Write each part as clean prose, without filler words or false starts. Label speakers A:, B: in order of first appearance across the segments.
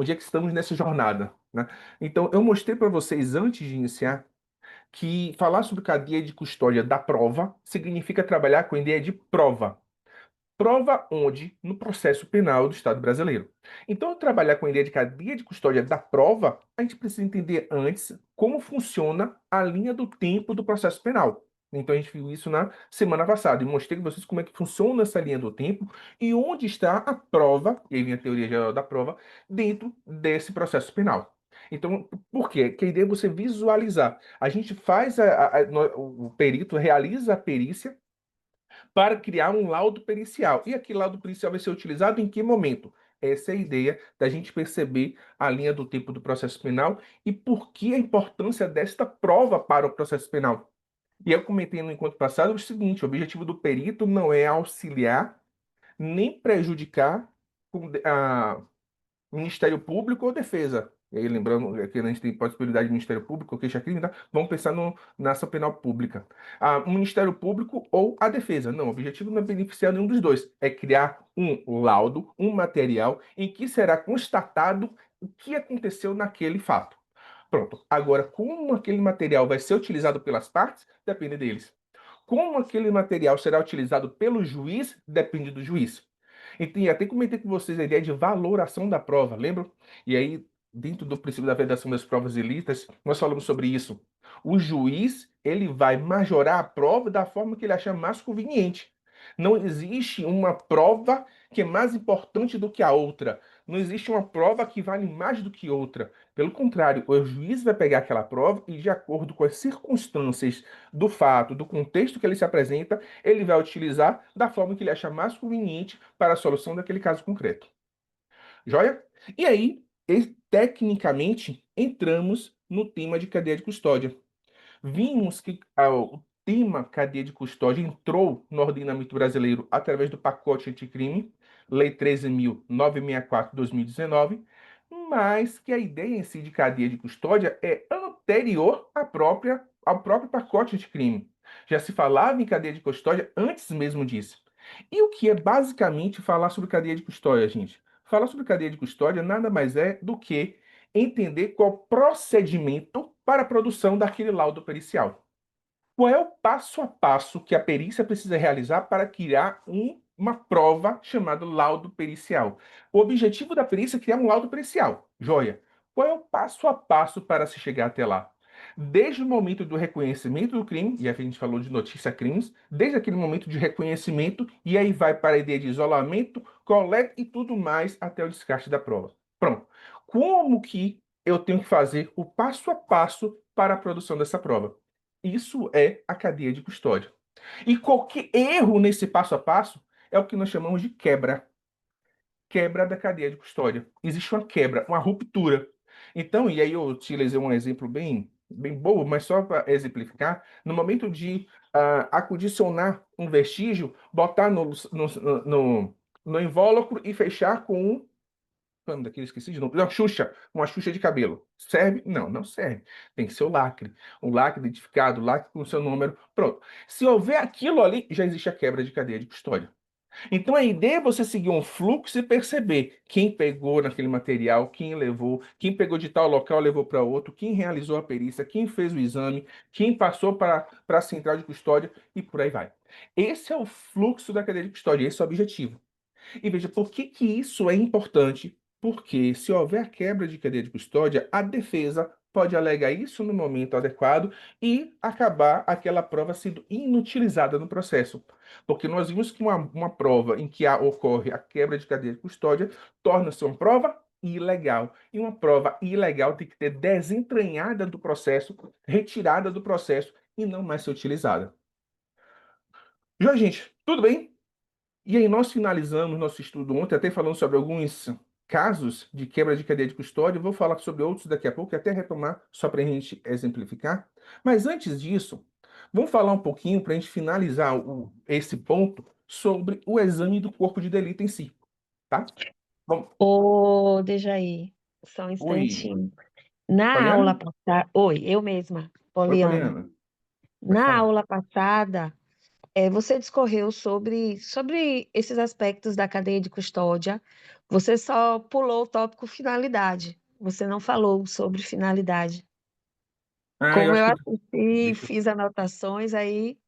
A: onde é que estamos nessa jornada, né? Então, eu mostrei para vocês antes de iniciar que falar sobre cadeia de custódia da prova significa trabalhar com a ideia de prova. Prova onde? No processo penal do Estado brasileiro. Então, trabalhar com a ideia de cadeia de custódia da prova, a gente precisa entender antes como funciona a linha do tempo do processo penal. Então, a gente viu isso na semana passada e mostrei para vocês como é que funciona essa linha do tempo e onde está a prova, e aí vem a teoria geral da prova, dentro desse processo penal. Então, por quê? Que a ideia é você visualizar. A gente faz, o perito realiza a perícia para criar um laudo pericial. E aquele laudo pericial vai ser utilizado em que momento? Essa é a ideia da gente perceber a linha do tempo do processo penal e por que a importância desta prova para o processo penal. E eu comentei no encontro passado o seguinte: o objetivo do perito não é auxiliar nem prejudicar Ministério Público ou Defesa. E aí, lembrando que a gente tem possibilidade de Ministério Público ou queixa-crime, tá? Vamos pensar na ação penal pública. O Ministério Público ou a Defesa. Não, o objetivo não é beneficiar nenhum dos dois. É criar um laudo, um material em que será constatado o que aconteceu naquele fato. Pronto. Agora, como aquele material vai ser utilizado pelas partes, depende deles. Como aquele material será utilizado pelo juiz, depende do juiz. Então, até comentei com vocês a ideia de valoração da prova, lembram? E aí, dentro do princípio da validação das provas ilícitas, nós falamos sobre isso. O juiz, ele vai majorar a prova da forma que ele achar mais conveniente. Não existe uma prova que é mais importante do que a outra. Não existe uma prova que vale mais do que outra. Pelo contrário, o juiz vai pegar aquela prova e, de acordo com as circunstâncias do fato, do contexto que ele se apresenta, ele vai utilizar da forma que ele achar mais conveniente para a solução daquele caso concreto. Joia? E aí, tecnicamente, entramos no tema de cadeia de custódia. Vimos que o tema cadeia de custódia entrou no ordenamento brasileiro através do pacote anticrime, Lei 13.964/2019, mas que a ideia em si de cadeia de custódia é anterior ao próprio pacote anticrime. Já se falava em cadeia de custódia antes mesmo disso. E o que é basicamente falar sobre cadeia de custódia, gente? Falar sobre cadeia de custódia nada mais é do que entender qual procedimento para a produção daquele laudo pericial. Qual é o passo a passo que a perícia precisa realizar para criar uma prova chamada laudo pericial? O objetivo da perícia é criar um laudo pericial. Joia. Qual é o passo a passo para se chegar até lá? Desde o momento do reconhecimento do crime, e aqui a gente falou de notícia crimes, desde aquele momento de reconhecimento, e aí vai para a ideia de isolamento, coleta e tudo mais até o descarte da prova. Pronto. Como que eu tenho que fazer o passo a passo para a produção dessa prova? Isso é a cadeia de custódia. E qualquer erro nesse passo a passo é o que nós chamamos de quebra. Quebra da cadeia de custódia. Existe uma quebra, uma ruptura. Então, e aí eu utilizei um exemplo bem bobo, mas só para exemplificar, no momento de acondicionar um vestígio, botar no invólucro e fechar com nome daquele, esqueci de novo. Uma Xuxa de cabelo. Serve? Não, não serve. Tem que ser o lacre. Um lacre identificado, lacre com o seu número. Pronto. Se houver aquilo ali, já existe a quebra de cadeia de custódia. Então a ideia é você seguir um fluxo e perceber quem pegou naquele material, quem levou, quem pegou de tal local levou para outro, quem realizou a perícia, quem fez o exame, quem passou para a central de custódia e por aí vai. Esse é o fluxo da cadeia de custódia, esse é o objetivo. E veja, por que que isso é importante? Porque se houver quebra de cadeia de custódia, a defesa pode alegar isso no momento adequado e acabar aquela prova sendo inutilizada no processo. Porque nós vimos que uma prova em que ocorre a quebra de cadeia de custódia torna-se uma prova ilegal. E uma prova ilegal tem que ter desentranhada do processo, retirada do processo e não mais ser utilizada. Já, gente, tudo bem? E aí nós finalizamos nosso estudo ontem, até falando sobre alguns casos de quebra de cadeia de custódia. Eu vou falar sobre outros daqui a pouco, e até retomar, só para a gente exemplificar. Mas antes disso, vamos falar um pouquinho, para a gente finalizar esse ponto, sobre o exame do corpo de delito em si, tá? Vamos.
B: Ô, Dejaí, só um
A: Oi,
B: instantinho. Na aula
A: Poliana?
B: passada, oi, eu mesma,
A: Oi,
B: Poliana.
A: Poliana. Pode
B: Na
A: falar.
B: aula passada, você discorreu sobre esses aspectos da cadeia de custódia, Você só pulou o tópico finalidade. Você não falou sobre finalidade.
A: Ah, eu
B: Como
A: acho
B: eu
A: que.
B: assisti,
A: Deixa eu.
B: fiz anotações, aí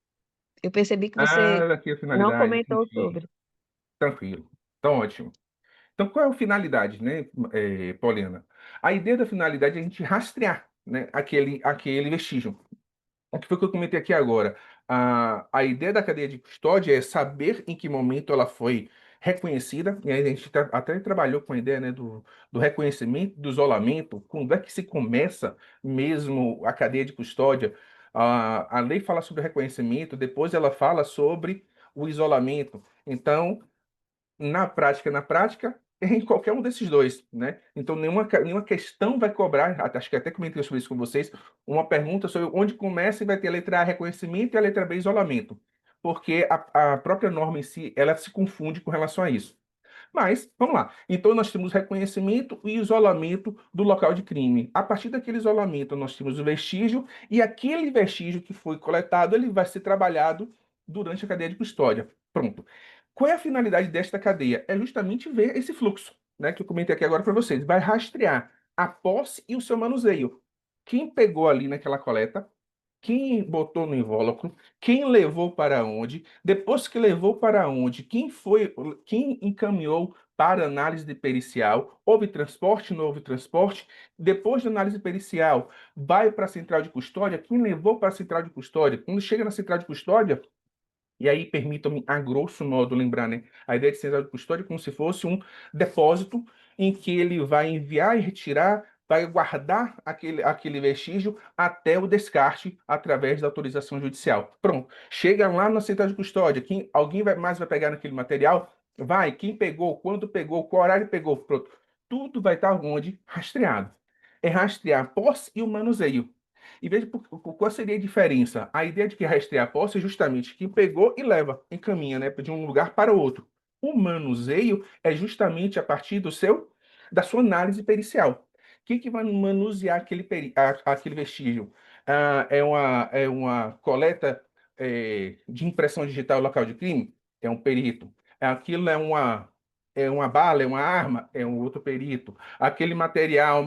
B: eu percebi que você
A: Ah, aqui a
B: não
A: finalidade,
B: comentou
A: entendi.
B: sobre.
A: Tranquilo. Então, ótimo. Então, qual é a finalidade, né, Paulina? A ideia da finalidade é a gente rastrear, né, aquele vestígio. O que foi que eu comentei aqui agora? A ideia da cadeia de custódia é saber em que momento ela foi reconhecida, e aí a gente até trabalhou com a ideia, né, do reconhecimento, do isolamento, quando é que se começa mesmo a cadeia de custódia. A lei fala sobre o reconhecimento, depois ela fala sobre o isolamento. Então, na prática, é em qualquer um desses dois, né? Então, nenhuma questão vai cobrar, acho que até comentei sobre isso com vocês, uma pergunta sobre onde começa e vai ter a letra A, reconhecimento, e a letra B, isolamento. Porque a própria norma em si, ela se confunde com relação a isso. Mas, vamos lá. Então, nós temos reconhecimento e isolamento do local de crime. A partir daquele isolamento, nós temos o vestígio, e aquele vestígio que foi coletado, ele vai ser trabalhado durante a cadeia de custódia. Pronto. Qual é a finalidade desta cadeia? É justamente ver esse fluxo, né, que eu comentei aqui agora para vocês. Vai rastrear a posse e o seu manuseio. Quem pegou ali naquela coleta, quem botou no invólucro, quem levou para onde, depois que levou para onde, quem encaminhou para análise de pericial, houve transporte, não houve transporte, depois da análise pericial, vai para a central de custódia, quem levou para a central de custódia, quando chega na central de custódia, e aí, permitam-me, a grosso modo, lembrar, né? A ideia de central de custódia é como se fosse um depósito em que ele vai enviar e retirar, vai guardar aquele vestígio até o descarte através da autorização judicial. Pronto. Chega lá na central de custódia, alguém mais vai pegar naquele material? Vai. Quem pegou? Quando pegou? Qual horário pegou? Pronto. Tudo vai estar onde? Rastreado. É rastrear a posse e o manuseio. E veja qual seria a diferença. A ideia de que rastrear a posse é justamente quem pegou e leva, encaminha, né, de um lugar para o outro. O manuseio é justamente a partir da sua análise pericial. Quem que vai manusear aquele vestígio? É uma coleta de impressão digital local de crime? É um perito. Aquilo é uma bala, é uma arma? É um outro perito. Aquele material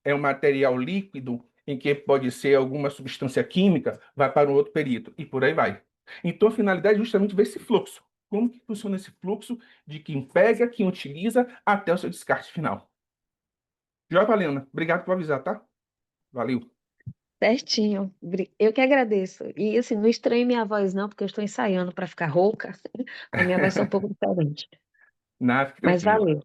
A: é um material líquido em que pode ser alguma substância química, vai para um outro perito, e por aí vai. Então, a finalidade é justamente ver esse fluxo. Como que funciona esse fluxo de quem pega, quem utiliza, até o seu descarte final. Joia, Valena, obrigado por avisar, tá? Valeu.
B: Certinho. Eu que agradeço. E assim, não estranhe minha voz, não, porque eu estou ensaiando para ficar rouca. A minha voz é um pouco diferente.
A: Nada, fique
B: Mas
A: tranquila.
B: valeu.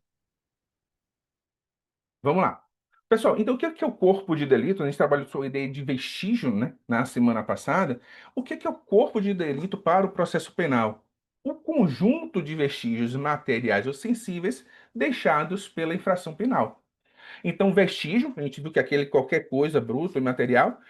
A: Vamos lá. Pessoal, então o que é o corpo de delito? A gente trabalhou sobre a ideia de vestígio, né, na semana passada. O que é o corpo de delito para o processo penal? O conjunto de vestígios materiais ou sensíveis deixados pela infração penal. Então, vestígio, a gente viu que é aquele qualquer coisa bruto e material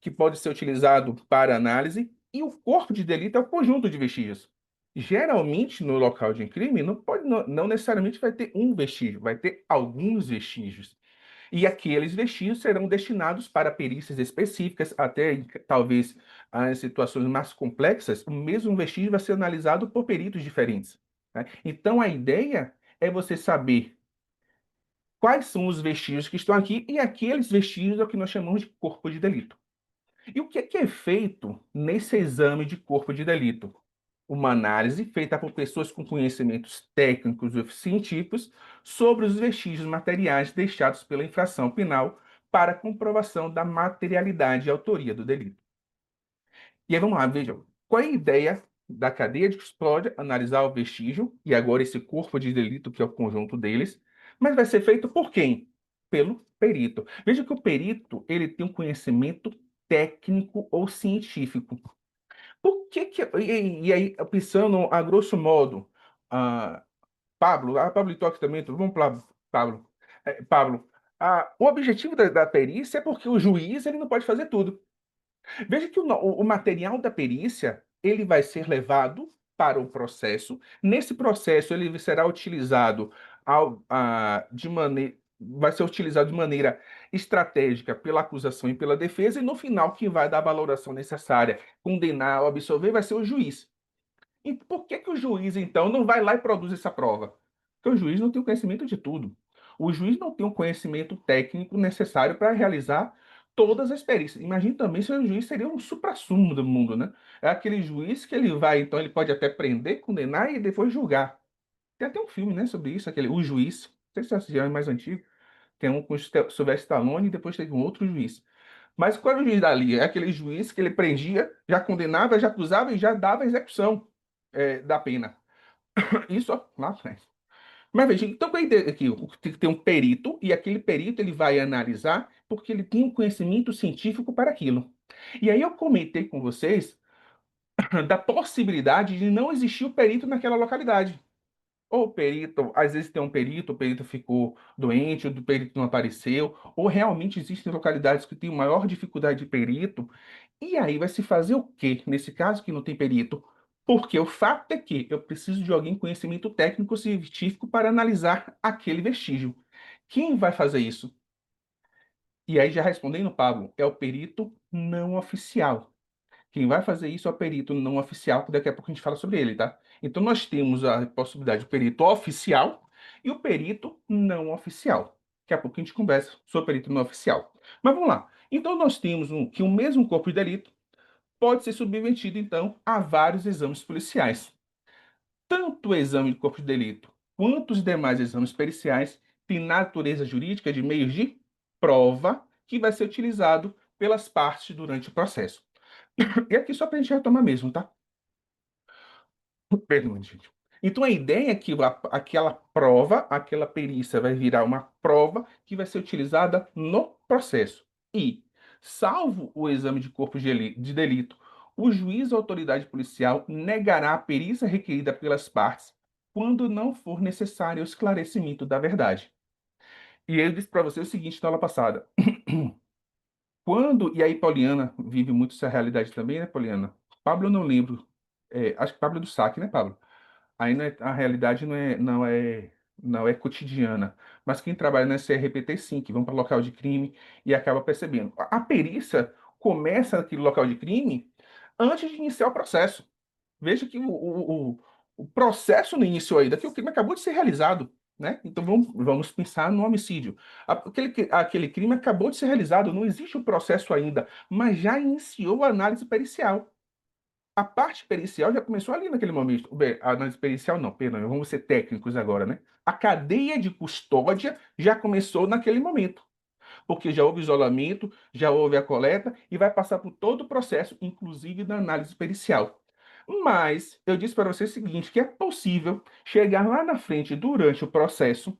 A: que pode ser utilizado para análise, e o corpo de delito é o conjunto de vestígios. Geralmente, no local de crime, não necessariamente vai ter um vestígio, vai ter alguns vestígios. E aqueles vestígios serão destinados para perícias específicas, até talvez em situações mais complexas, o mesmo vestígio vai ser analisado por peritos diferentes, né? Então, a ideia é você saber quais são os vestígios que estão aqui, e aqueles vestígios é o que nós chamamos de corpo de delito. E o que é feito nesse exame de corpo de delito? Uma análise feita por pessoas com conhecimentos técnicos e científicos sobre os vestígios materiais deixados pela infração penal para comprovação da materialidade e autoria do delito. E aí vamos lá, vejam. Qual é a ideia da cadeia de custódia? Analisar o vestígio e agora esse corpo de delito, que é o conjunto deles. Mas vai ser feito por quem? Pelo perito. Veja que o perito ele tem um conhecimento técnico ou científico. Por que que... E aí, pensando a grosso modo, ah, Pablo e Toque também, vamos lá, Pablo. Pablo, o objetivo da perícia é porque o juiz ele não pode fazer tudo. Veja que o material da perícia ele vai ser levado para o processo. Nesse processo, ele será utilizado vai ser utilizado de maneira estratégica pela acusação e pela defesa, e no final, quem vai dar a valoração necessária, condenar ou absolver, vai ser o juiz. E por que que o juiz, então, não vai lá e produz essa prova? Porque o juiz não tem o conhecimento de tudo. O juiz não tem o conhecimento técnico necessário para realizar todas as perícias. Imagine também se o juiz seria um suprassumo do mundo, né? É aquele juiz que ele vai, então ele pode até prender, condenar e depois julgar. Tem até um filme, né, sobre isso, aquele O Juiz. Não sei se você assistiu, é mais antigo. Tem um com o Sylvester Stallone e depois teve um outro juiz. Mas qual era o juiz dali? É aquele juiz que ele prendia, já condenava, já acusava e já dava a execução da pena. Isso ó, lá atrás. Mas veja, então a ideia aqui, tem que ter um perito, e aquele perito ele vai analisar porque ele tem um conhecimento científico para aquilo. E aí eu comentei com vocês da possibilidade de não existir o perito naquela localidade. Ou o perito, às vezes tem um perito, o perito ficou doente, o do perito não apareceu, ou realmente existem localidades que têm maior dificuldade de perito. E aí vai se fazer o quê? Nesse caso que não tem perito? Porque o fato é que eu preciso de alguém com conhecimento técnico científico para analisar aquele vestígio. Quem vai fazer isso? E aí, já respondendo, Pablo, é o perito não oficial. Quem vai fazer isso é o perito não oficial, que daqui a pouco a gente fala sobre ele, tá? Então, nós temos a possibilidade do perito oficial e o perito não oficial. Daqui a pouco a gente conversa sobre o perito não oficial. Mas vamos lá. Então, nós temos que o mesmo corpo de delito pode ser submetido, então, a vários exames policiais. Tanto o exame de corpo de delito quanto os demais exames periciais têm natureza jurídica de meios de prova que vai ser utilizado pelas partes durante o processo. E aqui só para a gente retomar mesmo, tá? Perdão, gente. Então a ideia é que aquela prova, aquela perícia vai virar uma prova que vai ser utilizada no processo. E, salvo o exame de corpo de delito, o juiz ou autoridade policial negará a perícia requerida pelas partes quando não for necessário o esclarecimento da verdade. E eu disse para você o seguinte na aula passada. E aí Pauliana vive muito essa realidade também, né, Pauliana? Pablo eu não lembro. Acho que Pablo é do saque, né, Pablo? Aí a realidade não é cotidiana. Mas quem trabalha na CRPT, sim, que vão para o local de crime e acaba percebendo. A perícia começa naquele local de crime antes de iniciar o processo. Veja que o processo não iniciou ainda, que o crime acabou de ser realizado, né? Então vamos pensar no homicídio. Aquele crime acabou de ser realizado, não existe o processo ainda, mas já iniciou a análise pericial. A parte pericial já começou ali naquele momento. Bem, a análise pericial não, perdão, vamos ser técnicos agora, né? A cadeia de custódia já começou naquele momento, porque já houve isolamento, já houve a coleta e vai passar por todo o processo, inclusive da análise pericial. Mas eu disse para você o seguinte, que é possível chegar lá na frente durante o processo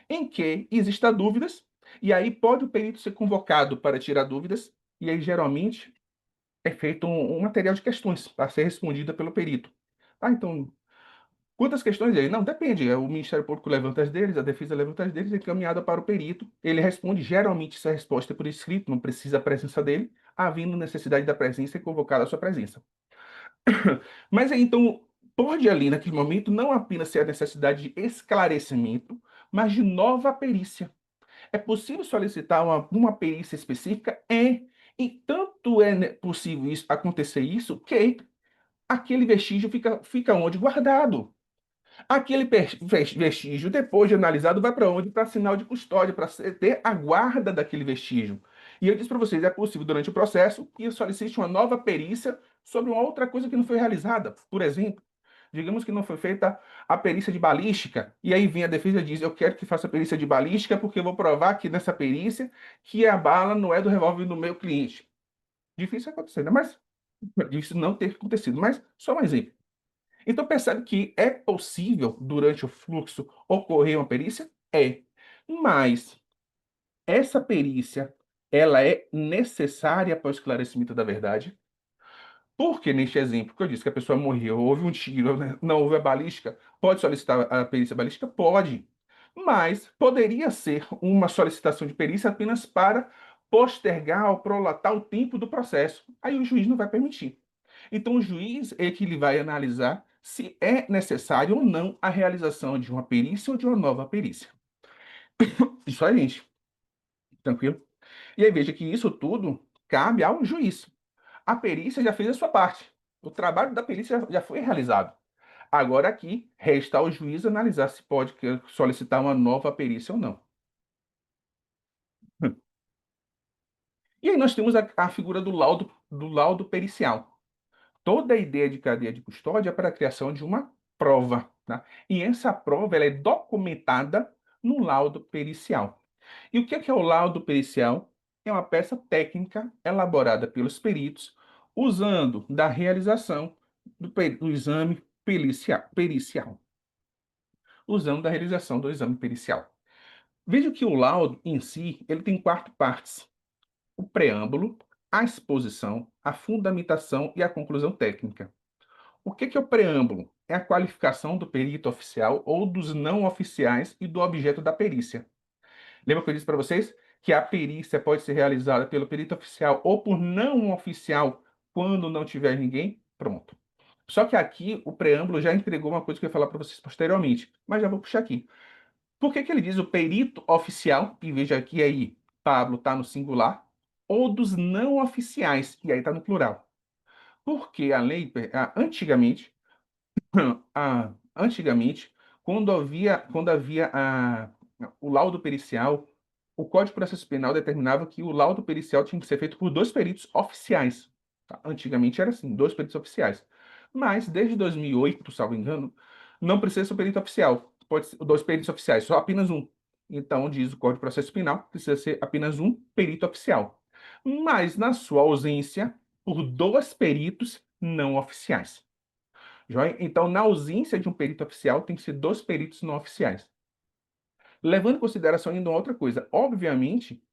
A: em que existam dúvidas, e aí pode o perito ser convocado para tirar dúvidas, e aí geralmente é feito um material de questões para ser respondida pelo perito. Ah, então, quantas questões aí? Não, depende. O Ministério Público levanta as deles, a defesa levanta as deles, é encaminhada para o perito. Ele responde, geralmente essa resposta é por escrito, não precisa a presença dele, havendo necessidade da presença e convocada a sua presença. Mas aí, então, pode ali, naquele momento, não apenas ser a necessidade de esclarecimento, mas de nova perícia. É possível solicitar uma perícia específica? É. E tanto é possível acontecer isso que aquele vestígio fica onde? Guardado. Aquele vestígio, depois de analisado, vai para onde? Para sinal de custódia, para ter a guarda daquele vestígio. E eu disse para vocês, é possível durante o processo que solicite uma nova perícia sobre uma outra coisa que não foi realizada. Por exemplo, digamos que não foi feita a perícia de balística, e aí vem a defesa e diz, eu quero que faça a perícia de balística porque eu vou provar que nessa perícia que a bala não é do revólver do meu cliente. Difícil acontecer, né? Mas difícil não ter acontecido, mas só um exemplo. Então percebe que é possível, durante o fluxo, ocorrer uma perícia? É. Mas essa perícia, ela é necessária para o esclarecimento da verdade? Porque neste exemplo que eu disse que a pessoa morreu, houve um tiro, né, não houve a balística, pode solicitar a perícia balística? Pode. Mas poderia ser uma solicitação de perícia apenas para postergar ou prolatar o tempo do processo. Aí o juiz não vai permitir. Então, o juiz é que ele vai analisar se é necessário ou não a realização de uma perícia ou de uma nova perícia. Isso aí, gente. Tranquilo? E aí, veja que isso tudo cabe ao juiz. A perícia já fez a sua parte. O trabalho da perícia já foi realizado. Agora aqui, resta ao juiz analisar se pode solicitar uma nova perícia ou não. E aí nós temos a figura do laudo pericial. Toda a ideia de cadeia de custódia é para a criação de uma prova, tá? E essa prova ela é documentada no laudo pericial. E o que é o laudo pericial? É uma peça técnica elaborada pelos peritos usando da realização do exame pericial. Usando da realização do exame pericial. Veja que o laudo em si, ele tem quatro partes: o preâmbulo, a exposição, a fundamentação e a conclusão técnica. O que é o preâmbulo? É a qualificação do perito oficial ou dos não oficiais e do objeto da perícia. Lembra que eu disse para vocês que a perícia pode ser realizada pelo perito oficial ou por não oficial quando não tiver ninguém? Pronto. Só que aqui o preâmbulo já entregou uma coisa que eu ia falar para vocês posteriormente, mas já vou puxar aqui. Por que ele diz o perito oficial? E veja aqui aí, Pablo está no singular, ou dos não oficiais, e aí está no plural. Porque a lei, antigamente, antigamente, quando havia o laudo pericial, o Código de Processo Penal determinava que o laudo pericial tinha que ser feito por dois peritos oficiais. Tá? Antigamente era assim, dois peritos oficiais. Mas desde 2008, salvo engano, não precisa ser um perito oficial. Pode ser dois peritos oficiais, só apenas um. Então, diz o Código de Processo Penal, precisa ser apenas um perito oficial. Mas, na sua ausência, por dois peritos não oficiais. Joia? Então, na ausência de um perito oficial, tem que ser dois peritos não oficiais. Levando em consideração ainda uma outra coisa, obviamente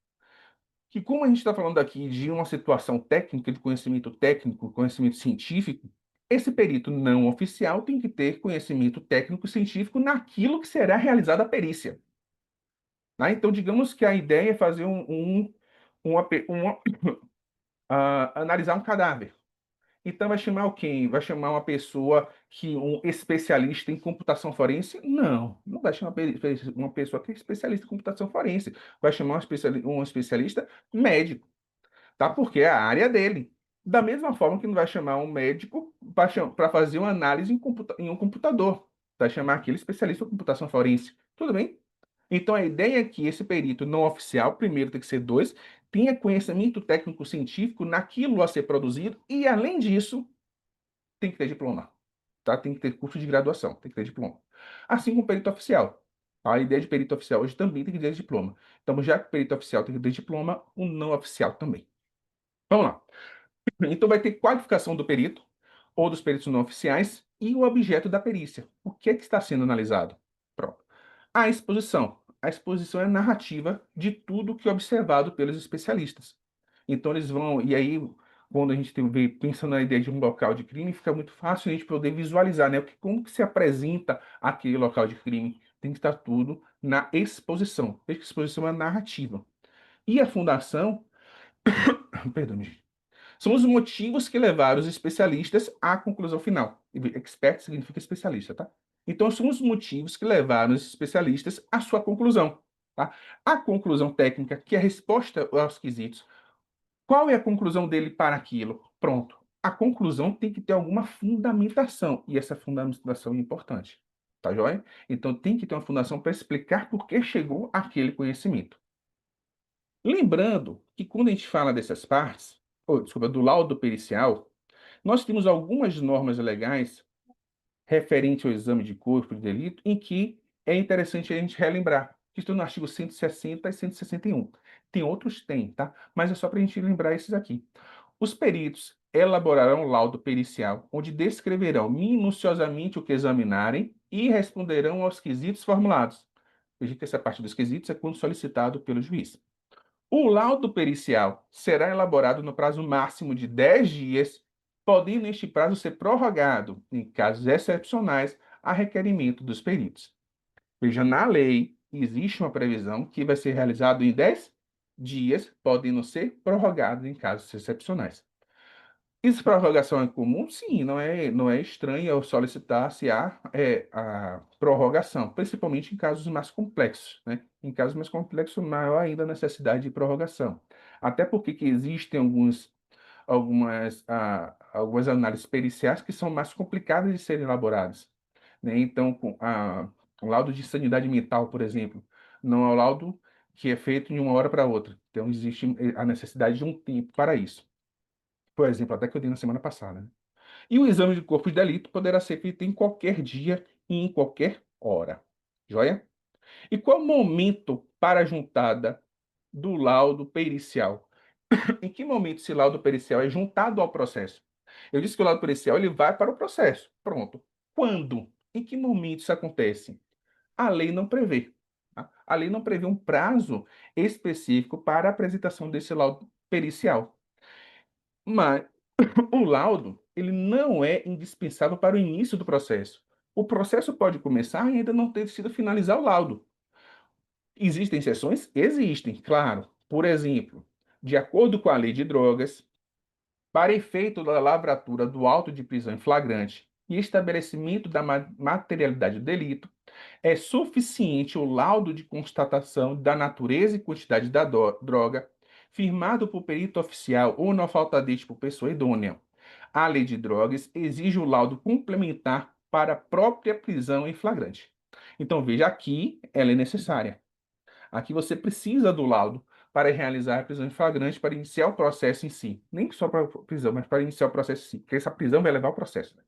A: que como a gente está falando aqui de uma situação técnica, de conhecimento técnico, conhecimento científico, esse perito não oficial tem que ter conhecimento técnico científico naquilo que será realizada a perícia. Tá? Então, digamos que a ideia é fazer analisar um cadáver. Então vai chamar quem? Vai chamar uma pessoa um especialista em computação forense? Não, não vai chamar uma pessoa que é especialista em computação forense. Vai chamar um especialista médico, tá? Porque é a área dele. Da mesma forma que não vai chamar um médico para fazer uma análise em um computador. Vai chamar aquele especialista em computação forense. Tudo bem? Então a ideia é que esse perito não oficial, primeiro tem que ser dois, tenha conhecimento técnico científico naquilo a ser produzido e, além disso, tem que ter diploma, tá? Tem que ter curso de graduação, tem que ter diploma. Assim como o perito oficial. A ideia de perito oficial hoje também tem que ter diploma. Então, já que o perito oficial tem que ter diploma, o não oficial também. Vamos lá. Então, vai ter qualificação do perito ou dos peritos não oficiais e o objeto da perícia. O que é que está sendo analisado? Pronto. A exposição. A exposição é a narrativa de tudo que é observado pelos especialistas. Então eles vão, e aí, quando a gente pensa na ideia de um local de crime, fica muito fácil a gente poder visualizar, né? Como que se apresenta aquele local de crime. Tem que estar tudo na exposição. Veja que exposição é narrativa. E a fundação, perdão, gente, são os motivos que levaram os especialistas à conclusão final. E expert significa especialista, tá? Então, são os motivos que levaram os especialistas à sua conclusão, tá? A conclusão técnica, que é a resposta aos quesitos. Qual é a conclusão dele para aquilo? Pronto. A conclusão tem que ter alguma fundamentação, e essa fundamentação é importante, tá joia? Então, tem que ter uma fundação para explicar por que chegou àquele conhecimento. Lembrando que quando a gente fala dessas partes, ou, desculpa, do laudo pericial, nós temos algumas normas legais referentes ao exame de corpo de delito em que é interessante a gente relembrar, que estão no artigo 160 e 161. Tem outros? Tem, tá? Mas é só para a gente lembrar esses aqui. Os peritos elaborarão laudo pericial, onde descreverão minuciosamente o que examinarem e responderão aos quesitos formulados. Veja que essa parte dos quesitos é quando solicitado pelo juiz. O laudo pericial será elaborado no prazo máximo de 10 dias, podendo este prazo ser prorrogado, em casos excepcionais, a requerimento dos peritos. Veja, na lei, existe uma previsão que vai ser realizado em 10 dias, podendo ser prorrogado em casos excepcionais. Isso prorrogação é comum? Sim, não é estranho eu solicitar se há a prorrogação, principalmente em casos mais complexos, né? Em casos mais complexos, maior ainda a necessidade de prorrogação. Até porque que existem algumas análises periciais que são mais complicadas de serem elaboradas. né? Então, o laudo de sanidade mental, por exemplo, não é o laudo que é feito de uma hora para outra. Então, existe a necessidade de um tempo para isso. Por exemplo, até que eu dei na semana passada, né? E o exame de corpo de delito poderá ser feito em qualquer dia e em qualquer hora. Joia? E qual o momento para a juntada do laudo pericial? Em que momento esse laudo pericial é juntado ao processo? Eu disse que o laudo pericial ele vai para o processo. Pronto. Quando? Em que momento isso acontece? A lei não prevê. Tá? A lei não prevê um prazo específico para a apresentação desse laudo pericial. Mas o laudo, ele não é indispensável para o início do processo. O processo pode começar e ainda não ter sido finalizar o laudo. Existem exceções? Existem, claro. Por exemplo, de acordo com a lei de drogas, para efeito da lavratura do auto de prisão em flagrante e estabelecimento da materialidade do delito, é suficiente o laudo de constatação da natureza e quantidade da droga, firmado por perito oficial ou na faltadez por pessoa idônea. A lei de drogas exige o laudo complementar para a própria prisão em flagrante. Então, veja, aqui ela é necessária. Aqui você precisa do laudo para realizar a prisão em flagrante, para iniciar o processo em si. Nem só para a prisão, mas para iniciar o processo em si, porque essa prisão vai levar ao processo, né?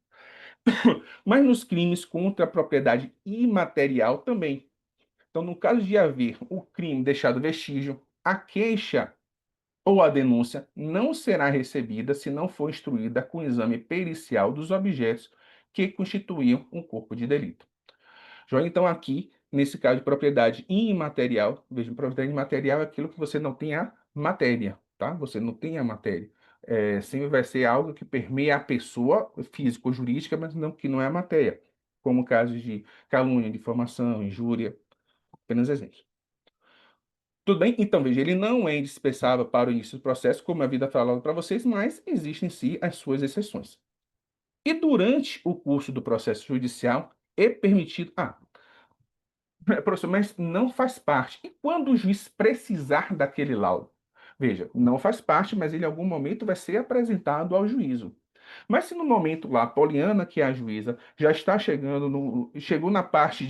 A: Mas nos crimes contra a propriedade imaterial também. Então, no caso de haver o crime deixado vestígio, a queixa ou a denúncia não será recebida se não for instruída com o exame pericial dos objetos que constituíam um corpo de delito. Joia, então, aqui, nesse caso de propriedade imaterial, veja, propriedade imaterial é aquilo que você não tem a matéria, tá? Você não tem a matéria. Sempre vai ser algo que permeia a pessoa física ou jurídica, mas não que não é a matéria, como casos de calúnia, difamação, injúria, apenas exemplos. Tudo bem? Então, veja, ele não é indispensável para o início do processo, como a vida falou para vocês, mas existem sim as suas exceções. E durante o curso do processo judicial é permitido. Professor, mas não faz parte. E quando o juiz precisar daquele laudo? Veja, não faz parte, mas ele em algum momento vai ser apresentado ao juízo. Mas se no momento lá, a Poliana, que é a juíza, já está chegando chegou na parte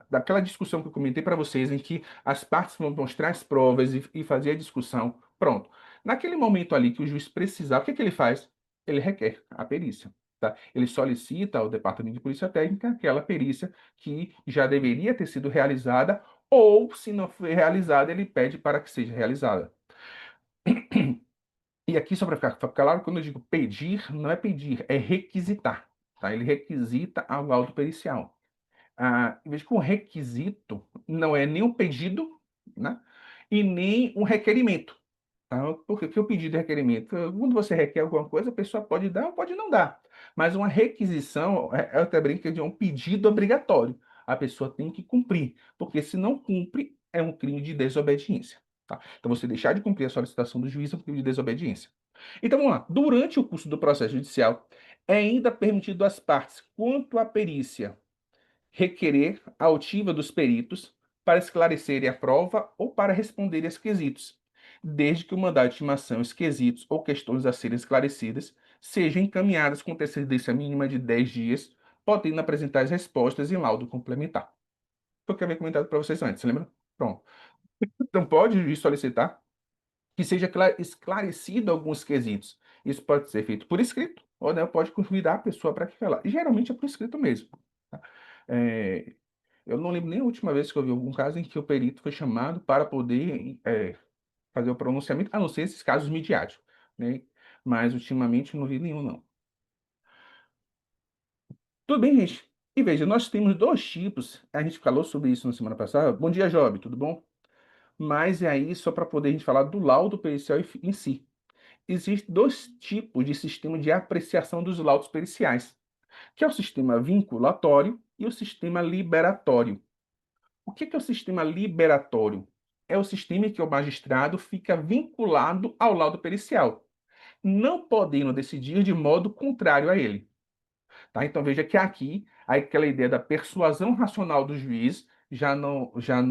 A: daquela discussão que eu comentei para vocês, em que as partes vão mostrar as provas e fazer a discussão, pronto. Naquele momento ali que o juiz precisar, o que que ele faz? Ele requer a perícia. Tá? Ele solicita ao Departamento de Polícia Técnica aquela perícia que já deveria ter sido realizada, ou, se não foi realizada, ele pede para que seja realizada. E aqui, só para ficar claro, quando eu digo pedir, não é pedir, é requisitar. Tá? Ele requisita a laudo pericial. Veja que um requisito não é nem um pedido, né? E nem um requerimento. Tá? Porque o pedido e requerimento, quando você requer alguma coisa, a pessoa pode dar ou pode não dar. Mas uma requisição, eu até brinco de um pedido obrigatório. A pessoa tem que cumprir, porque se não cumpre, é um crime de desobediência. Tá? Então, você deixar de cumprir a solicitação do juiz é um crime de desobediência. Então, vamos lá. Durante o curso do processo judicial, é ainda permitido às partes, quanto à perícia, requerer a oitiva dos peritos para esclarecerem a prova ou para responderem aos quesitos, desde que o mandado de intimação, os quesitos ou questões a serem esclarecidas sejam encaminhadas com antecedência mínima de 10 dias, podendo apresentar as respostas em laudo complementar. Foi o que eu havia comentado para vocês antes, lembra? Pronto. Então, pode o juiz solicitar que seja esclarecido alguns quesitos. Isso pode ser feito por escrito, ou né, pode convidar a pessoa para que falar. E geralmente é por escrito mesmo. Tá? É, eu não lembro nem a última vez que eu vi algum caso em que o perito foi chamado para poder fazer o pronunciamento, a não ser esses casos midiáticos, né? Mas ultimamente eu não vi nenhum, não. Tudo bem, gente? E veja, nós temos dois tipos, a gente falou sobre isso na semana passada. Bom dia, Job, tudo bom? Mas é aí só para poder a gente falar do laudo pericial em si. Existem dois tipos de sistema de apreciação dos laudos periciais, que é o sistema vinculatório e o sistema liberatório. O que é o sistema liberatório? É o sistema em que o magistrado fica vinculado ao laudo pericial, não podendo decidir de modo contrário a ele. Tá? Então veja que aqui aquela ideia da persuasão racional do juiz já não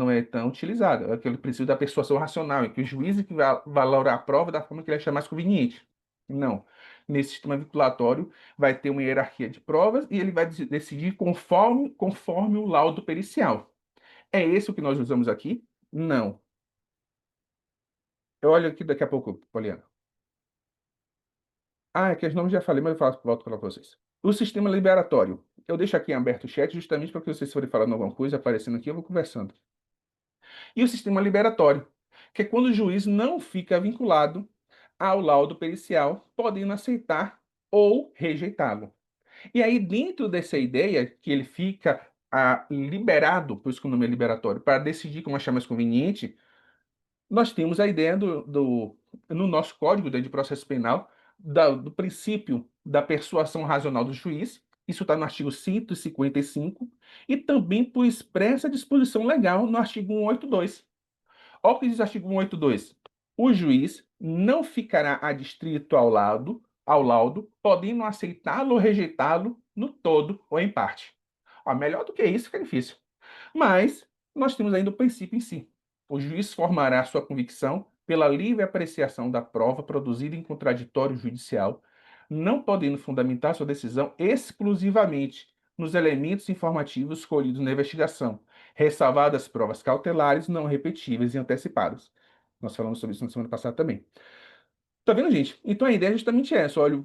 A: é tão utilizada. É aquele princípio da persuasão racional, em que o juiz é que vai valorar a prova da forma que ele achar mais conveniente. Não. Nesse sistema vinculatório, vai ter uma hierarquia de provas e ele vai decidir conforme o laudo pericial. É esse o que nós usamos aqui? Não. Eu olho aqui daqui a pouco, Poliana. Ah, é que os nomes já falei, mas eu volto para vocês. O sistema liberatório. Eu deixo aqui em aberto o chat justamente para que vocês forem falando alguma coisa, aparecendo aqui, eu vou conversando. E o sistema liberatório, que é quando o juiz não fica vinculado ao laudo pericial, podendo aceitar ou rejeitá-lo. E aí, dentro dessa ideia, que ele fica liberado, por isso que o nome é liberatório, para decidir como achar mais conveniente, nós temos a ideia no nosso Código de Processo Penal, do princípio da persuasão racional do juiz, isso está no artigo 155, e também por expressa disposição legal no artigo 182. Olha o que diz o artigo 182. O juiz não ficará adstrito ao laudo, podendo aceitá-lo ou rejeitá-lo no todo ou em parte. Ó, melhor do que isso fica difícil. Mas nós temos ainda o princípio em si. O juiz formará sua convicção pela livre apreciação da prova produzida em contraditório judicial, não podendo fundamentar sua decisão exclusivamente nos elementos informativos escolhidos na investigação, ressalvadas provas cautelares não repetíveis e antecipadas. Nós falamos sobre isso na semana passada também. Tá vendo, gente? Então a ideia é justamente essa. Olha,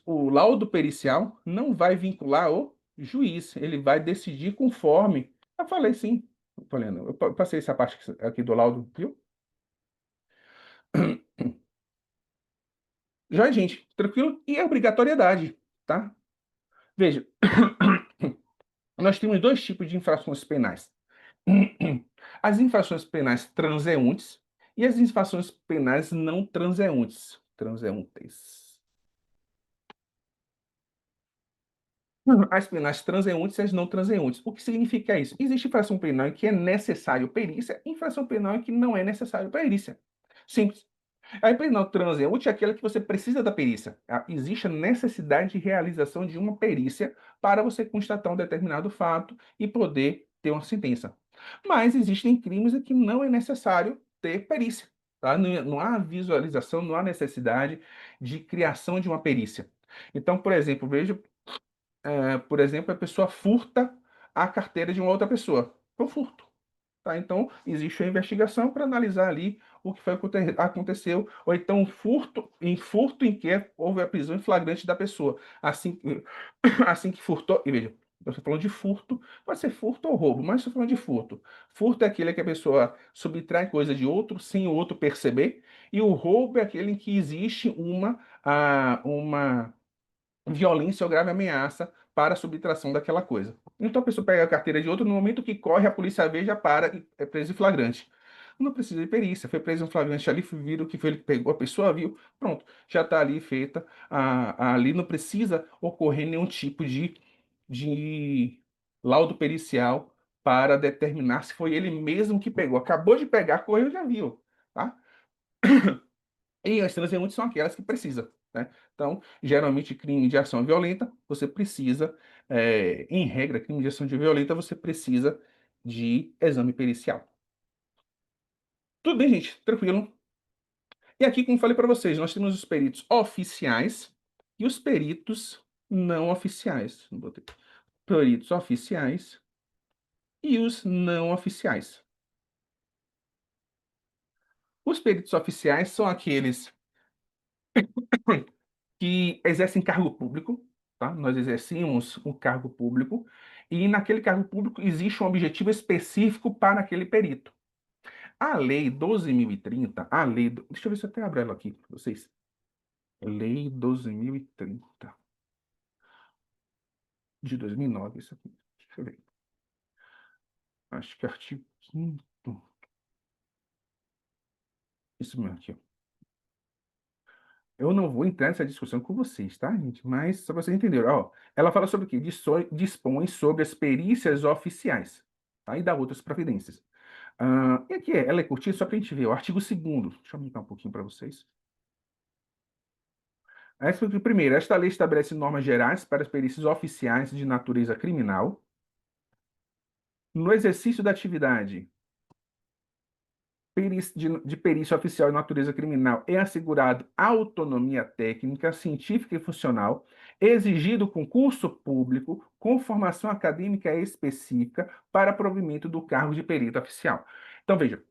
A: o laudo pericial não vai vincular o juiz, ele vai decidir conforme. Eu falei sim, Poliana, eu passei essa parte aqui do laudo, viu? Já, gente, tranquilo? E a obrigatoriedade, tá? Veja, nós temos dois tipos de infrações penais. As infrações penais transeuntes e as infrações penais não transeuntes. Transeuntes. As penas transeuntes e as não transeuntes. O que significa isso? Existe infração penal em que é necessário perícia e infração penal em que não é necessário perícia. Simples. A penal transeunte é aquela que você precisa da perícia. Existe a necessidade de realização de uma perícia para você constatar um determinado fato e poder ter uma sentença. Mas existem crimes em que não é necessário ter perícia. Tá? Não há visualização, não há necessidade de criação de uma perícia. Então, por exemplo, veja por exemplo, a pessoa furta a carteira de uma outra pessoa. Foi um furto. Tá? Então, existe a investigação para analisar ali o que foi aconteceu, ou então furto em que houve a prisão em flagrante da pessoa. Assim, assim que furtou, e veja, eu estou falando de furto, pode ser furto ou roubo, mas estou falando de furto. Furto é aquele que a pessoa subtrai coisa de outro sem o outro perceber, e o roubo é aquele em que existe uma violência ou grave ameaça para a subtração daquela coisa. Então a pessoa pega a carteira de outro, no momento que corre, a polícia vê, já para e é preso em flagrante. Não precisa de perícia, foi preso em flagrante ali, viram o que foi ele que pegou, a pessoa viu, pronto, já está ali feita, ali não precisa ocorrer nenhum tipo de laudo pericial para determinar se foi ele mesmo que pegou. Acabou de pegar, correu, já viu, tá? E as transeuntes são aquelas que precisa, né? Então, geralmente, crime de ação violenta, você precisa, em regra, crime de ação violenta, você precisa de exame pericial. Tudo bem, gente? Tranquilo? E aqui, como falei para vocês, nós temos os peritos oficiais e os peritos não oficiais. Botei. Peritos oficiais e os não oficiais. Os peritos oficiais são aqueles que exercem cargo público, tá? Nós exercemos um cargo público e naquele cargo público existe um objetivo específico para aquele perito. A Lei 12.030, deixa eu ver se eu até abro ela aqui para vocês. Lei 12.030 de 2009, isso aqui. Deixa eu ver. Acho que é artigo 5º. Isso mesmo aqui, ó. Eu não vou entrar nessa discussão com vocês, tá, gente? Mas só para vocês entenderem, ó, ela fala sobre o quê? Dispõe sobre as perícias oficiais, tá? E dá outras providências. E aqui, ela é curtinha só para a gente ver, o artigo 2º. Deixa eu aumentar um pouquinho para vocês. Primeiro, esta lei estabelece normas gerais para as perícias oficiais de natureza criminal. No exercício da atividade, de perícia oficial em natureza criminal é assegurado autonomia técnica, científica e funcional, exigido concurso público com formação acadêmica específica para provimento do cargo de perito oficial. Então, veja,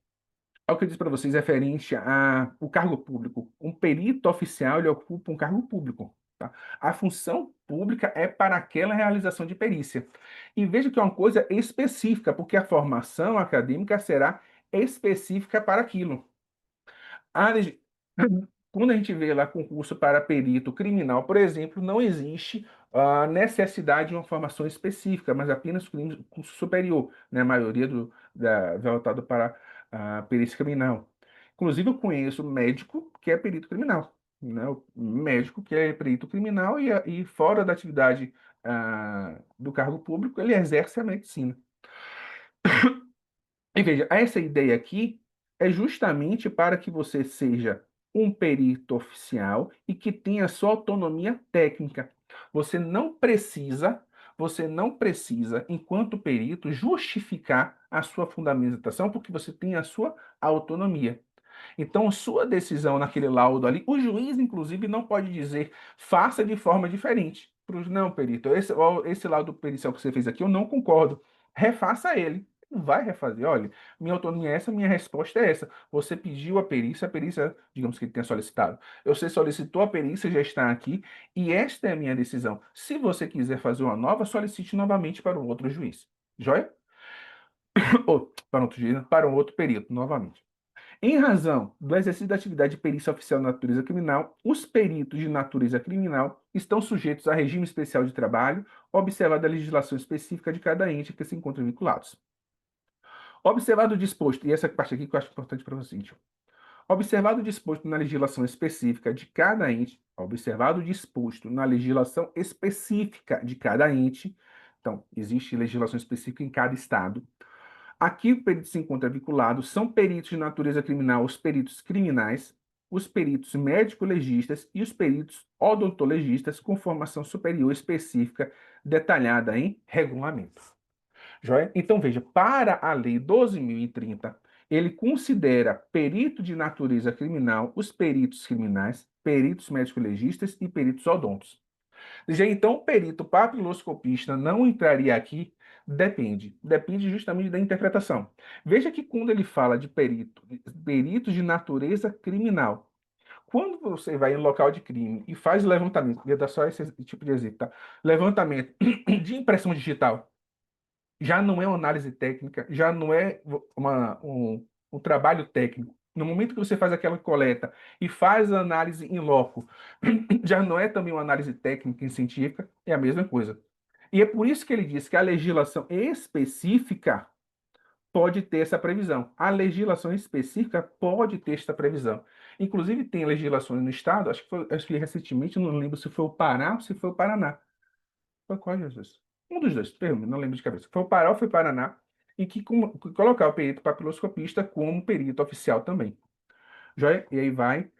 A: o que eu disse para vocês referente ao cargo público. Um perito oficial, ele ocupa um cargo público, tá? A função pública é para aquela realização de perícia. E veja que é uma coisa específica, porque a formação acadêmica será específica para aquilo. A legi- Quando a gente vê lá concurso para perito criminal, por exemplo, não existe a necessidade de uma formação específica, mas apenas curso superior, né? A maioria voltado para a perícia criminal. Inclusive, eu conheço médico que é perito criminal, né? O médico que é perito criminal e fora da atividade do cargo público, ele exerce a medicina. E veja, essa ideia aqui é justamente para que você seja um perito oficial e que tenha sua autonomia técnica. Você não precisa, você não precisa, enquanto perito, justificar a sua fundamentação, porque você tem a sua autonomia. Então, sua decisão naquele laudo ali, o juiz, inclusive, não pode dizer faça de forma diferente. Não, perito, esse laudo pericial que você fez aqui, eu não concordo. Refaça ele. Não vai refazer. Olha, minha autonomia é essa, minha resposta é essa. Você pediu a perícia, digamos que ele tenha solicitado. Você solicitou a perícia, já está aqui, e esta é a minha decisão. Se você quiser fazer uma nova, solicite novamente para um outro juiz. Joia? Ou para um outro juiz, para um outro perito, novamente. Em razão do exercício da atividade de perícia oficial de natureza criminal, os peritos de natureza criminal estão sujeitos a regime especial de trabalho, observada a legislação específica de cada ente que se encontram vinculados. Observado o disposto, e essa parte aqui que eu acho importante para você, gente. Observado o disposto na legislação específica de cada ente, observado o disposto na legislação específica de cada ente, então, existe legislação específica em cada estado. Aqui o perito se encontra vinculado são peritos de natureza criminal, os peritos criminais, os peritos médico-legistas e os peritos odontologistas com formação superior específica detalhada em regulamento. Joia? Então, veja, para a Lei 12.030, ele considera perito de natureza criminal os peritos criminais, peritos médico-legistas e peritos odontos. Já então, o perito papiloscopista não entraria aqui? Depende. Depende justamente da interpretação. Veja que quando ele fala de peritos de natureza criminal, quando você vai em local de crime e faz levantamento, ia dar só esse tipo de exemplo, tá? Levantamento de impressão digital, já não é uma análise técnica, já não é um trabalho técnico. No momento que você faz aquela coleta e faz a análise em loco, já não é também uma análise técnica e científica, é a mesma coisa. E é por isso que ele diz que a legislação específica pode ter essa previsão. A legislação específica pode ter esta previsão. Inclusive, tem legislações no estado, acho que recentemente, não lembro se foi o Pará ou se foi o Paraná. Foi qual, Jesus? Um dos dois, não lembro de cabeça. Foi o Pará ou foi o Paraná, em que colocar o perito papiloscopista como perito oficial também. Joia? E aí vai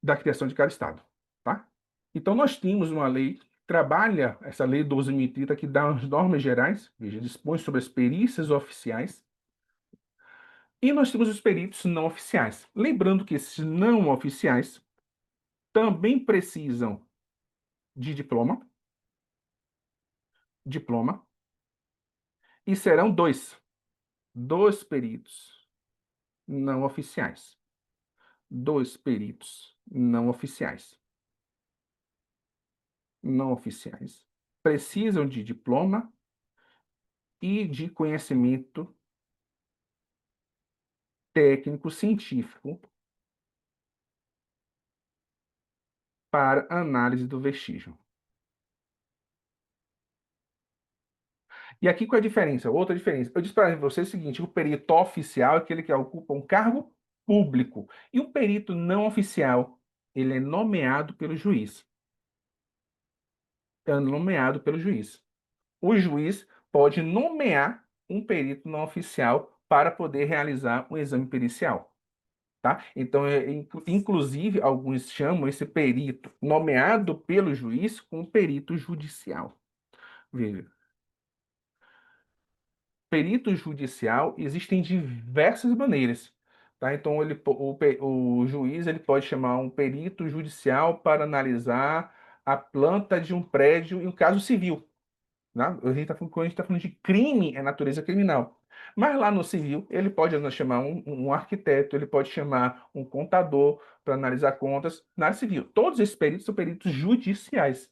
A: da criação de cada estado, tá? Então nós temos uma lei que trabalha essa lei 12.030 que dá as normas gerais, veja, dispõe sobre as perícias oficiais, e nós temos os peritos não oficiais. Lembrando que esses não oficiais também precisam de diploma, e serão dois peritos não oficiais. Dois peritos não oficiais. Não oficiais. Precisam de diploma e de conhecimento técnico científico para análise do vestígio. E aqui qual é a diferença? Outra diferença. Eu disse para você o seguinte: o perito oficial é aquele que ocupa um cargo público. E o perito não oficial, ele é nomeado pelo juiz. É nomeado pelo juiz. O juiz pode nomear um perito não oficial para poder realizar um exame pericial. Tá? Então, inclusive, alguns chamam esse perito nomeado pelo juiz como perito judicial. Veja, perito judicial existem diversas maneiras. tá? Então o juiz ele pode chamar um perito judicial para analisar a planta de um prédio em um caso civil, né? Quando a gente tá falando de crime, é natureza criminal. Mas lá no civil, ele pode chamar um arquiteto, ele pode chamar um contador para analisar contas na área civil. Todos esses peritos são peritos judiciais.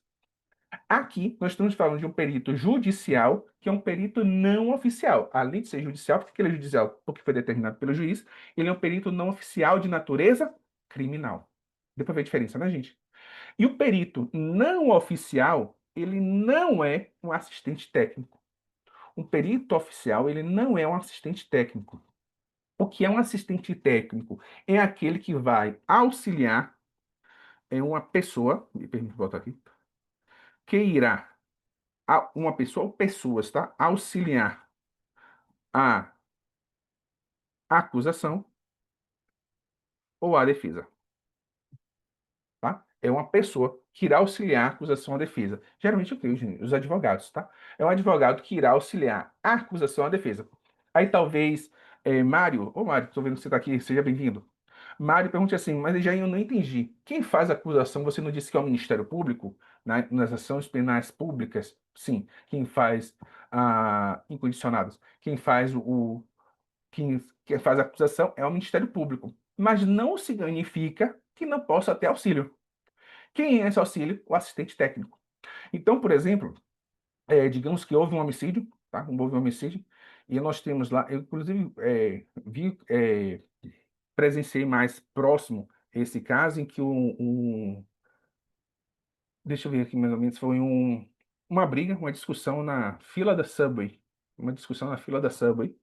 A: Aqui, nós estamos falando de um perito judicial, que é um perito não oficial. Além de ser judicial, porque ele é judicial, porque foi determinado pelo juiz, ele é um perito não oficial de natureza criminal. Deu para ver a diferença, né, gente? E o perito não oficial, ele não é um assistente técnico. Um perito oficial, ele não é um assistente técnico. O que é um assistente técnico? É aquele que vai auxiliar uma pessoa, me permite botar aqui, que irá, uma pessoa ou pessoas, tá? Auxiliar a acusação ou a defesa, tá? É uma pessoa que irá auxiliar a acusação ou a defesa. Geralmente o quê? Os advogados, tá? É um advogado que irá auxiliar a acusação ou a defesa. Aí talvez, Mário, ô Mário, estou vendo que você está aqui, seja bem-vindo. Mário pergunte assim, mas já eu não entendi. Quem faz a acusação, você não disse que é o Ministério Público, né, nas ações penais públicas? Sim. Quem faz incondicionados? Quem faz quem faz a acusação é o Ministério Público. Mas não significa que não possa ter auxílio. Quem é esse auxílio? O assistente técnico. Então, por exemplo, digamos que houve um homicídio, tá? Houve um homicídio, e nós temos lá, eu inclusive presenciei mais próximo esse caso em que deixa eu ver aqui mais ou menos, foi uma briga, uma discussão na fila da Subway, uma discussão na fila da Subway,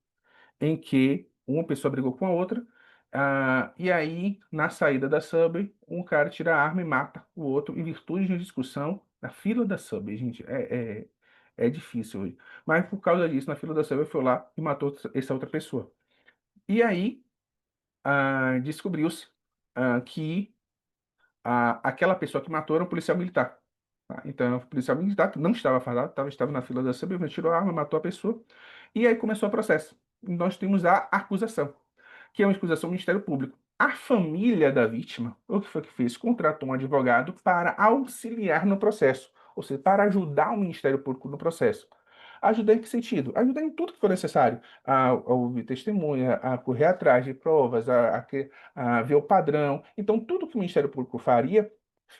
A: em que uma pessoa brigou com a outra, e aí, na saída da Subway, um cara tira a arma e mata o outro em virtude de uma discussão na fila da Subway, gente, é difícil hoje. Mas por causa disso, na fila da Subway, foi lá e matou essa outra pessoa. E aí, descobriu-se que aquela pessoa que matou era um policial militar. Tá? Então, o policial militar que não estava fardado, estava na fila da Subway, tirou a arma, matou a pessoa, e aí começou o processo. Nós temos a acusação, que é uma acusação do Ministério Público. A família da vítima, o que foi que fez? Contratou um advogado para auxiliar no processo, ou seja, para ajudar o Ministério Público no processo. Ajudar em que sentido? Ajudar em tudo que for necessário. A ouvir testemunha, a correr atrás de provas, a ver o padrão. Então, tudo que o Ministério Público faria,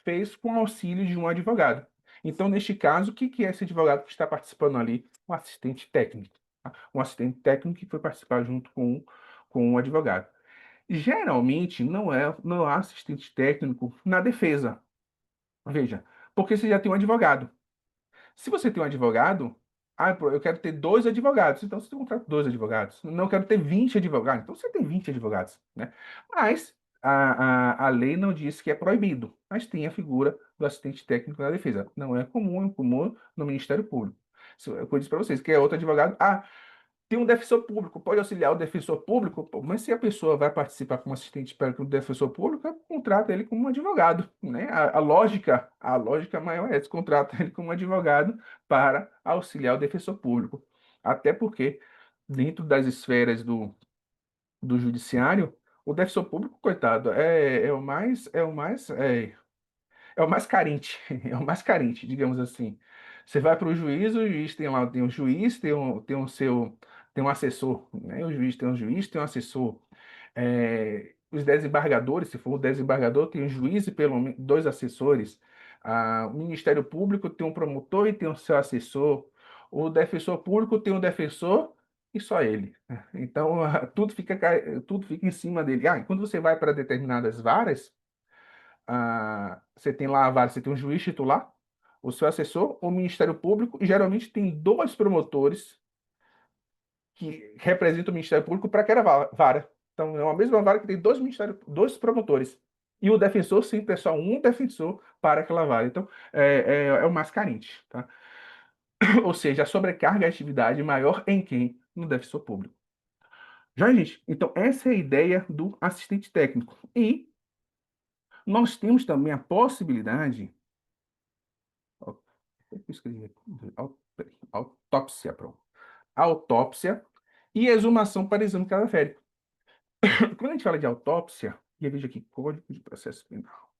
A: fez com auxílio de um advogado. Então, neste caso, o que que é esse advogado que está participando ali? Um assistente técnico. Tá? Um assistente técnico que foi participar junto com o advogado. Geralmente, não há assistente técnico na defesa. Veja, porque você já tem um advogado. Se você tem um advogado, pô, eu quero ter dois advogados. Então você contrata dois advogados. Não, eu quero ter 20 advogados. Então você tem 20 advogados, né? Mas a lei não diz que é proibido. Mas tem a figura do assistente técnico da defesa. Não é comum, é comum no Ministério Público. Eu disse para vocês que é outro advogado. Tem um defensor público, pode auxiliar o defensor público, pô, mas se a pessoa vai participar como assistente técnico do defensor público, contrata ele como um advogado, né? A lógica maior é essa, contrata ele como advogado para auxiliar o defensor público. Até porque, dentro das esferas do judiciário, o defensor público, coitado, é o mais carente, é o mais carente, digamos assim. Você vai para o juiz tem lá, tem o juiz, tem um assessor, né? O juiz tem um juiz, tem um assessor. Os desembargadores, se for o desembargador, tem um juiz e pelo menos dois assessores. O Ministério Público tem um promotor e tem o seu assessor. O defensor público tem um defensor e só ele. Então, tudo fica em cima dele. E quando você vai para determinadas varas, você tem lá a vara, você tem um juiz titular, o seu assessor, o Ministério Público, e geralmente tem dois promotores que representam o Ministério Público para aquela vara. Então, é uma mesma vara que tem dois promotores. E o defensor sempre é só um defensor para aquela vara. Então, é o mais carente, tá? Ou seja, a sobrecarga de atividade maior em quem? No defensor público. Já, gente, então essa é a ideia do assistente técnico. E nós temos também a possibilidade. Ó, eu escrevi aqui. Peraí, autópsia, pronto. Autópsia e exumação para exame cadavérico. Quando a gente fala de autópsia, e veja aqui, Código de Processo Penal.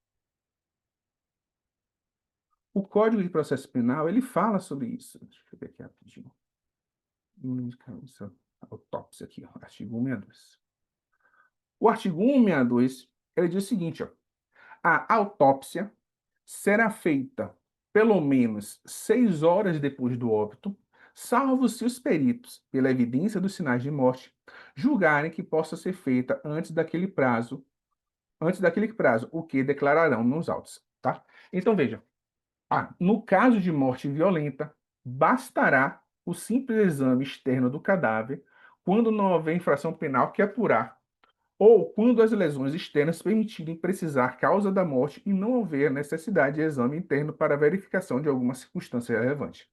A: O Código de Processo Penal, ele fala sobre isso. Deixa eu ver aqui rapidinho. Autópsia aqui, ó, artigo 162. O artigo 162, ele diz o seguinte, ó, a autópsia será feita pelo menos 6 horas depois do óbito, salvo se os peritos, pela evidência dos sinais de morte, julgarem que possa ser feita antes daquele prazo, o que declararão nos autos, tá? Então veja, no caso de morte violenta, bastará o simples exame externo do cadáver quando não houver infração penal que apurar, ou quando as lesões externas permitirem precisar causa da morte e não houver necessidade de exame interno para verificação de alguma circunstância relevante.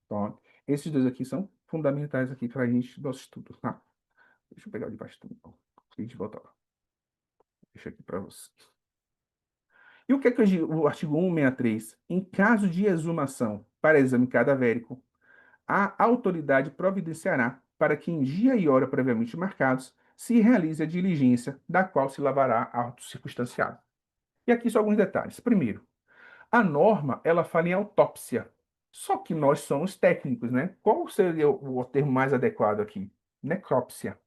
A: Então, esses dois aqui são fundamentais aqui para a gente, nosso estudo, tá? Deixa eu pegar o de baixo do e de voltar lá. Deixa aqui para você. E o que é que o artigo 163? Em caso de exumação para exame cadavérico, a autoridade providenciará para que em dia e hora previamente marcados se realize a diligência da qual se lavará auto circunstanciado. E aqui só alguns detalhes. Primeiro, a norma, ela fala em autópsia. Só que nós somos técnicos, né? Qual seria o termo mais adequado aqui? Necrópsia.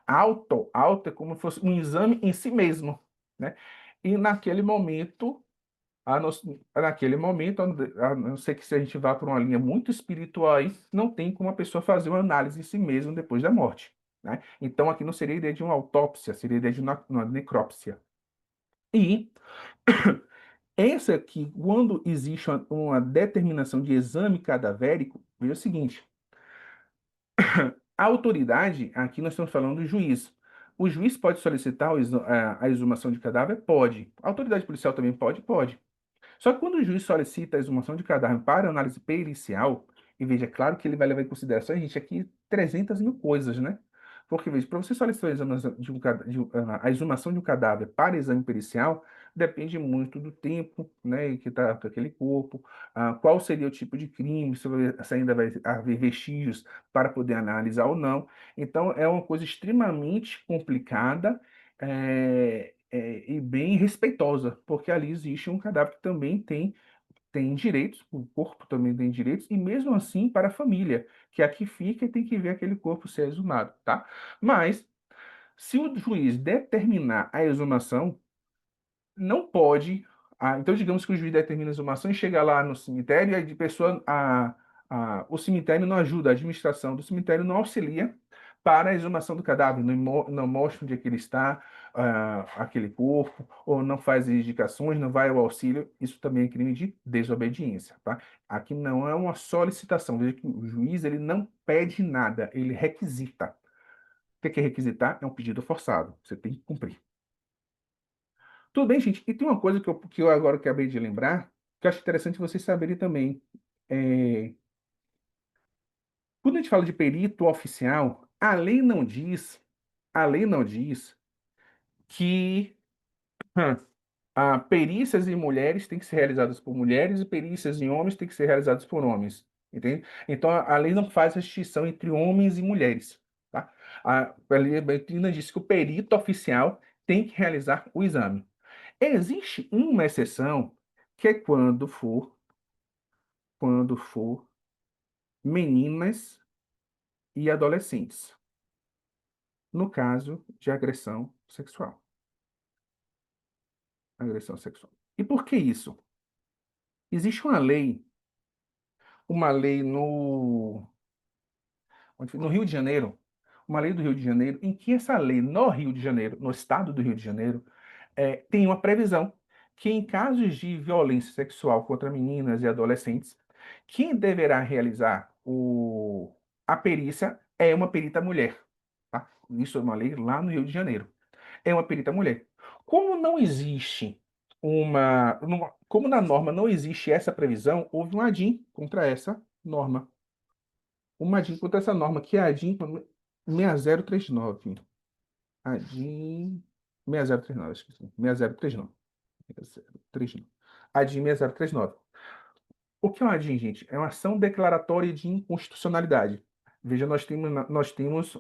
A: Auto é como se fosse um exame em si mesmo, né? E naquele momento, naquele momento, a não ser que se a gente vá para uma linha muito espiritual aí, não tem como a pessoa fazer uma análise em si mesmo depois da morte, né? Então aqui não seria a ideia de uma autópsia, seria a ideia de uma necrópsia. E essa aqui, quando existe uma determinação de exame cadavérico, veja o seguinte: a autoridade, aqui nós estamos falando do juiz. O juiz pode solicitar a exumação de cadáver? Pode. A autoridade policial também pode? Pode. Só que quando o juiz solicita a exumação de cadáver para análise pericial, e veja, é claro que ele vai levar em consideração, gente, aqui 300 mil coisas, né? Porque, veja, para você solicitar a exumação a exumação de um cadáver para exame pericial, depende muito do tempo, né, que está com aquele corpo, qual seria o tipo de crime, se ainda vai haver vestígios para poder analisar ou não. Então, é uma coisa extremamente complicada, e bem respeitosa, porque ali existe um cadáver que também tem direitos, o corpo também tem direitos, e mesmo assim para a família, que aqui fica e tem que ver aquele corpo ser exumado, tá? Mas, se o juiz determinar a exumação, não pode. Então, digamos que o juiz determina a exumação e chega lá no cemitério, e aí de pessoa, o cemitério não ajuda, a administração do cemitério não auxilia para a exumação do cadáver, não mostra onde é que ele está, aquele corpo, ou não faz indicações, não vai ao auxílio, isso também é crime de desobediência, tá? Aqui não é uma solicitação, veja que o juiz ele não pede nada, ele requisita. O que é requisitar? É um pedido forçado, você tem que cumprir. Tudo bem, gente? E tem uma coisa que eu agora acabei de lembrar, que eu acho interessante vocês saberem também. É, quando a gente fala de perito oficial, a lei não diz que hum, perícias em mulheres têm que ser realizadas por mulheres e perícias em homens têm que ser realizadas por homens. Entende? Então a lei não faz distinção entre homens e mulheres. Tá? A lei ainda diz que o perito oficial tem que realizar o exame. Existe uma exceção que é quando for meninas e adolescentes, no caso de agressão sexual. Agressão sexual. E por que isso? Existe uma lei no Rio de Janeiro, uma lei do Rio de Janeiro, em que essa lei no Rio de Janeiro, no estado do Rio de Janeiro, tem uma previsão que em casos de violência sexual contra meninas e adolescentes, quem deverá realizar a perícia é uma perita mulher. Tá? Isso é uma lei lá no Rio de Janeiro. É uma perita mulher. Como não existe como na norma não existe essa previsão, houve um ADIM contra essa norma. Um ADIM contra essa norma, que é a ADIM 6039. ADIM 6039, acho que sim. 6039. 6039. ADIM 6039. O que é uma ADIM, gente? É uma ação declaratória de inconstitucionalidade. Veja, nós temos